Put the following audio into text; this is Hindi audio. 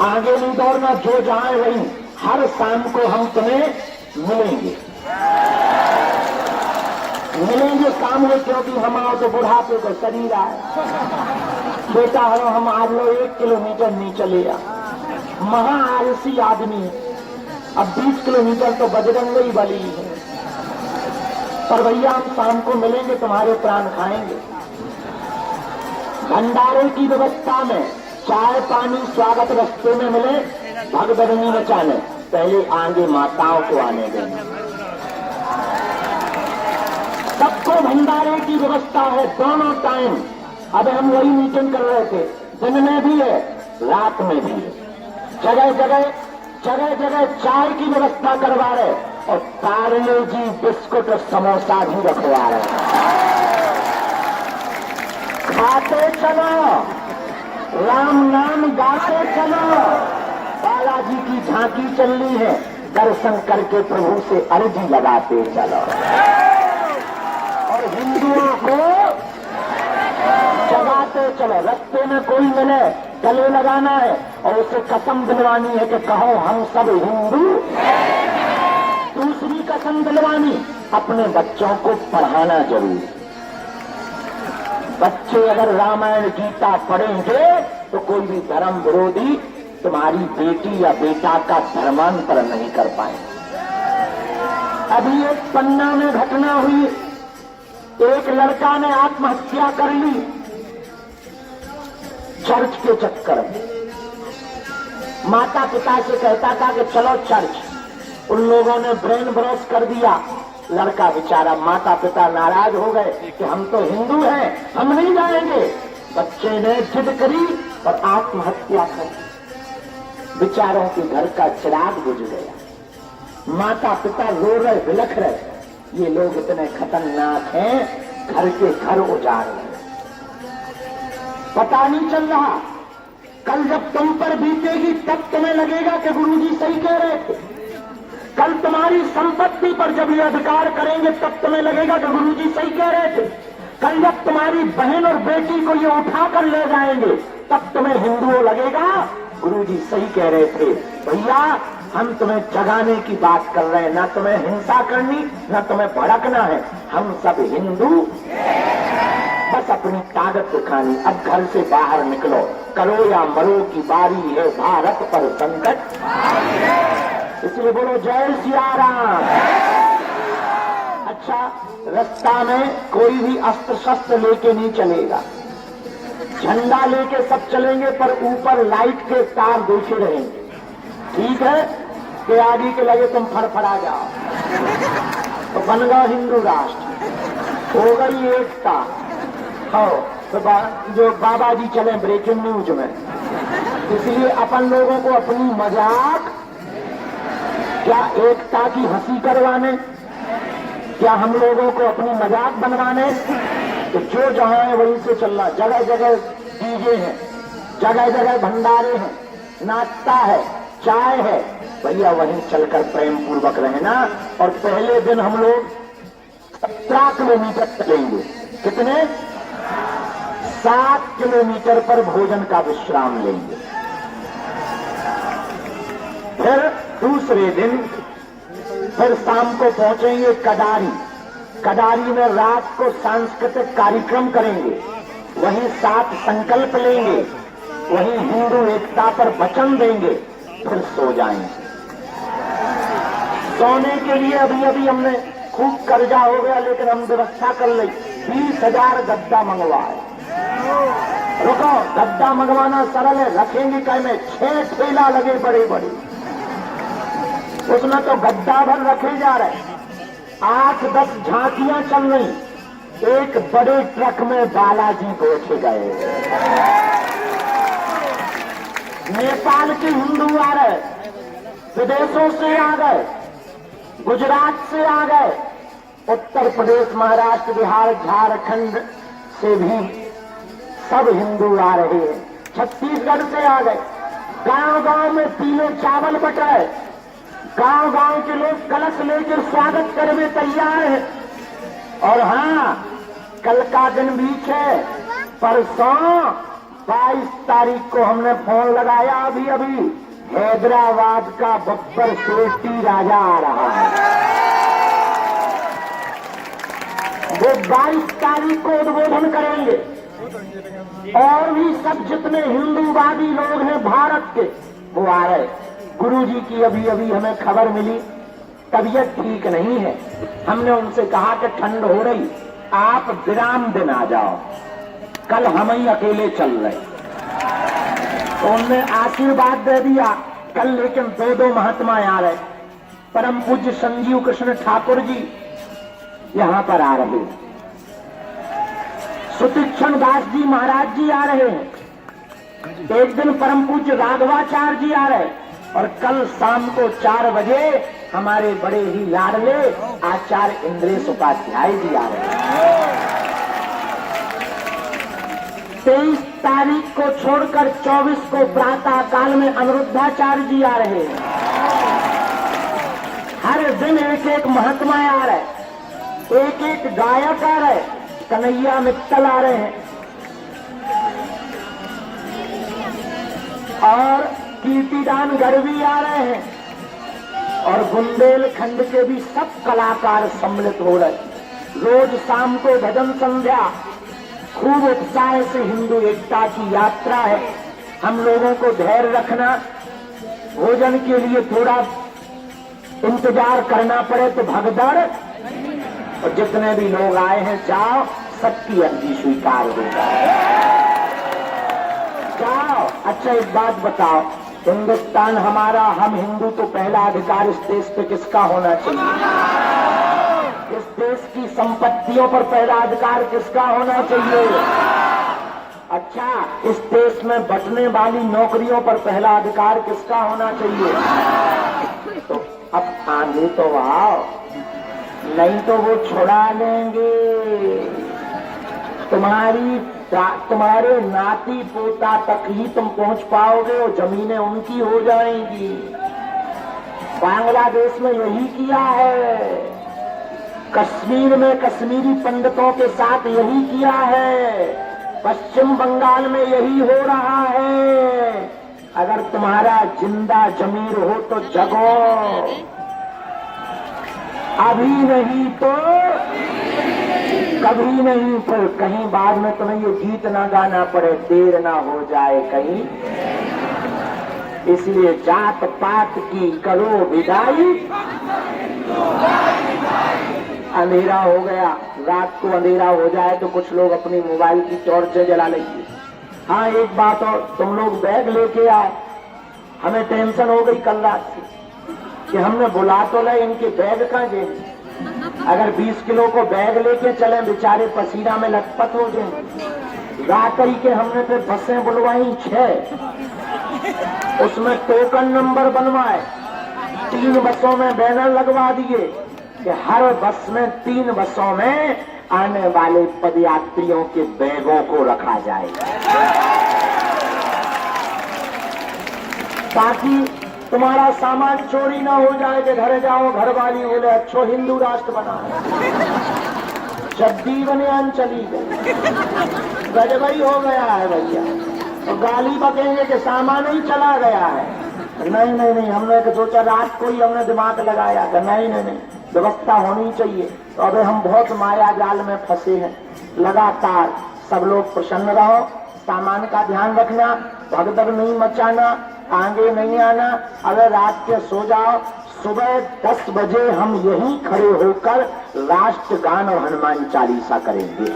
आगे नहीं दौड़ना, जो जाए वही। हर शाम को हम तुम्हें मिलेंगे शाम में, क्योंकि हम आओ तो बुढ़ापे को शरीर आए। बेटा हो हम आज लो 1 किलोमीटर नहीं चलेगा, महा आलसी आदमी है। अब 20 किलोमीटर तो बजरंग ही बली है। पर भैया हम शाम को मिलेंगे, तुम्हारे प्राण खाएंगे। भंडारे की व्यवस्था में चाय पानी स्वागत रस्ते में मिले, भगदड़नी मचाने, पहले आगे माताओं को आने देंगे। सबको भंडारे की व्यवस्था है दोनों टाइम। अब हम वही मीटिंग कर रहे थे, दिन में भी है रात में भी है। जगह जगह चाय की व्यवस्था करवा रहे और पार्ले जी बिस्कुट और समोसा भी रखवा रहे। खाते चलो, राम नाम गाते चलो। बालाजी की झांकी चल रही है, दर्शन करके प्रभु से अर्जी लगाते चलो। और हिंदुओं को जगाते चलो। रास्ते में कोई मिले गले लगाना है और उसे कसम दिलवानी है कि कहो हम सब हिंदू। दूसरी कसम दिलवानी, अपने बच्चों को पढ़ाना जरूर। बच्चे अगर रामायण गीता पढ़ेंगे तो कोई भी धर्म विरोधी तुम्हारी बेटी या बेटा का धर्मांतरण नहीं कर पाएंगे। अभी एक पन्ना में घटना हुई, एक लड़का ने आत्महत्या कर ली चर्च के चक्कर में। माता पिता से कहता था कि चलो चर्च, उन लोगों ने ब्रेन वॉश कर दिया। लड़का बेचारा, माता पिता नाराज हो गए कि हम तो हिंदू हैं, हम नहीं जाएंगे। बच्चे ने जिद करी और आत्महत्या कर दी। बेचारों के घर का चिराग बुझ गया। माता पिता रो रहे, बिलख रहे, ये लोग इतने खतरनाक हैं, घर के घर उजाड़ रहे। पता नहीं चल रहा, कल जब तुम पर बीतेगी तब तुम्हें लगेगा कि गुरुजी सही कह रहे थे। कल तुम्हारी संपत्ति पर जब ये अधिकार करेंगे तब तुम्हें लगेगा कि गुरुजी सही कह रहे थे। कल जब तुम्हारी बहन और बेटी को ये उठाकर ले जाएंगे तब तुम्हें हिंदुओं लगेगा गुरुजी सही कह रहे थे। भैया हम तुम्हें जगाने की बात कर रहे हैं, ना तुम्हें हिंसा करनी, ना तुम्हें भड़कना है। हम सब हिंदू, बस अपनी ताकत दिखानी। अब घर से बाहर निकलो, करो या मरो की बारी है, भारत पर संकट। इसलिए बोलो जय सिया राम। अच्छा, रास्ता में कोई भी अस्त्र शस्त्र लेके नहीं चलेगा, झंडा लेके सब चलेंगे, पर ऊपर लाइट के तार देखे रहेंगे। ठीक है कि आगे के लगे तुम फड़फड़ा जाओ तो बन गया हिंदू राष्ट्र, हो गई एकता। हो तो जो बाबा जी चले ब्रेकिंग न्यूज में, इसलिए अपन लोगों को अपनी मजाक, क्या एकता की हंसी करवाने, क्या हम लोगों को अपनी मजाक बनवाने? तो जो जहां है वहीं से चलना। जगह जगह डीजे हैं, जगह जगह भंडारे हैं, नाश्ता है, चाय है, भैया वहीं चलकर प्रेम पूर्वक रहना। और पहले दिन हम लोग 17 किलोमीटर चलेंगे। कितने? 7 किलोमीटर पर भोजन का विश्राम लेंगे। फिर दूसरे दिन फिर शाम को पहुंचेंगे कडारी। कडारी में रात को सांस्कृतिक कार्यक्रम करेंगे, वहीं 7 संकल्प लेंगे, वहीं हिंदू एकता पर वचन देंगे, फिर सो जाएंगे। सोने के लिए अभी अभी हमने खूब कर्जा हो गया, लेकिन हम व्यवस्था कर ली। 20,000 गद्दा मंगवाए। रुको, गद्दा मंगवाना सरल है, रखेंगे कहीं में 6 ठेला लगे बड़े बड़े, उसमें तो गद्दा भर रखे जा रहे। 8-10 झांकियां चल रही। एक बड़े ट्रक में बालाजी पहुंच गए। नेपाल के हिंदू आ रहे, विदेशों से आ गए, गुजरात से आ गए, उत्तर प्रदेश, महाराष्ट्र, बिहार, झारखंड से भी सब हिंदू आ रहे हैं। छत्तीसगढ़ से आ गए। गांव गांव में पीले चावल बटाए, गांव गांव के लोग कलश लेकर स्वागत करने तैयार है। और हाँ, कल का दिन बीच है, परसों 22 तारीख को हमने फोन लगाया, अभी अभी हैदराबाद का बब्बर सेठी राजा आ रहा है। वो 22 तारीख को उद्बोधन करेंगे और भी सब जितने हिंदूवादी लोग हैं भारत के वो आ रहे। गुरुजी की अभी अभी हमें खबर मिली, तबीयत ठीक नहीं है। हमने उनसे कहा कि ठंड हो रही, आप विराम दिन आ जाओ, कल हम ही अकेले चल रहे। तो उनने आशीर्वाद दे दिया कल, लेकिन दो महात्मा आ रहे। परम पूज्य संजीव कृष्ण ठाकुर जी यहां पर आ रहे, सुतीक्षण दास जी महाराज जी आ रहे हैं, एक दिन परम पूज्य राघवाचार्य जी आ रहे, और कल शाम को 4 बजे हमारे बड़े ही लाडले आचार्य इंद्रेश उपाध्याय जी आ रहे हैं। 23 तारीख को छोड़कर 24 को प्रातः काल में अनिरुद्धाचार्य जी आ रहे हैं। हर दिन एक एक महात्मा आ रहे, एक एक गायक आ रहे, कन्हैया मित्तल आ रहे हैं और कीर्तिदान गढ़वी आ रहे हैं, और बुंदेलखंड के भी सब कलाकार सम्मिलित हो रहे। रोज शाम को भजन संध्या, खूब उत्साह से हिंदू एकता की यात्रा है। हम लोगों को धैर्य रखना, भोजन के लिए थोड़ा इंतजार करना पड़े तो भगदड़, और जितने भी लोग आए हैं जाओ, सबकी अर्जी स्वीकार होगा, जाओ। अच्छा एक बात बताओ, हिंदुस्तान हमारा, हम हिंदू, तो पहला अधिकार इस देश पे किसका होना चाहिए? इस देश की संपत्तियों पर पहला अधिकार किसका होना चाहिए? अच्छा, इस देश में बचने वाली नौकरियों पर पहला अधिकार किसका होना चाहिए? तो अब आंधी तो आओ, नहीं तो वो छुड़ा लेंगे। तुम्हारे नाती पोता तक ही तुम पहुंच पाओगे, और जमीनें उनकी हो जाएंगी। बांग्लादेश में यही किया है, कश्मीर में कश्मीरी पंडितों के साथ यही किया है, पश्चिम बंगाल में यही हो रहा है। अगर तुम्हारा जिंदा जमीर हो तो जगो, अभी नहीं तो कभी नहीं, फिर कहीं बाद में तुम्हें ये गीत ना गाना पड़े, देर ना हो जाए कहीं। इसलिए जात पात की करो विदाई, अंधेरा हो गया, रात को अंधेरा हो जाए तो कुछ लोग अपनी मोबाइल की टॉर्च जला लेंगे। हाँ एक बात और, तुम लोग बैग लेके आए, हमें टेंशन हो गई कल रात से कि हमने बुला तो ले, इनके बैग कहाँ गए। अगर 20 किलो को बैग लेके चले, बेचारे पसीना में लथपथ हो जाए। रात्रि के हमने फिर बसें बुलवाई 6, उसमें टोकन नंबर बनवाए, 3 बसों में बैनर लगवा दिए कि हर बस में 3 बसों में आने वाले पदयात्रियों के बैगों को रखा जाएगा, ताकि तुम्हारा सामान चोरी ना हो जाए कि घर जाओ घर वाली बोले अच्छो हिंदू राष्ट्र बना, जद्दी बनियान चली गई, गजबई हो गया है भैया। तो गाली बकेंगे कि सामान ही चला गया है। नहीं नहीं नहीं, हमने सोचा रात को ही हमने दिमाग लगाया कि नहीं नहीं नहीं, व्यवस्था होनी चाहिए। तो अबे हम बहुत माया जाल में फंसे हैं। लगातार सब लोग प्रसन्न रहो, सामान का ध्यान रखना, भगदड़ नहीं मचाना, आगे नहीं आना। अगर रात के सो जाओ, सुबह 10 बजे हम यहीं खड़े होकर राष्ट्रगान और हनुमान चालीसा करेंगे।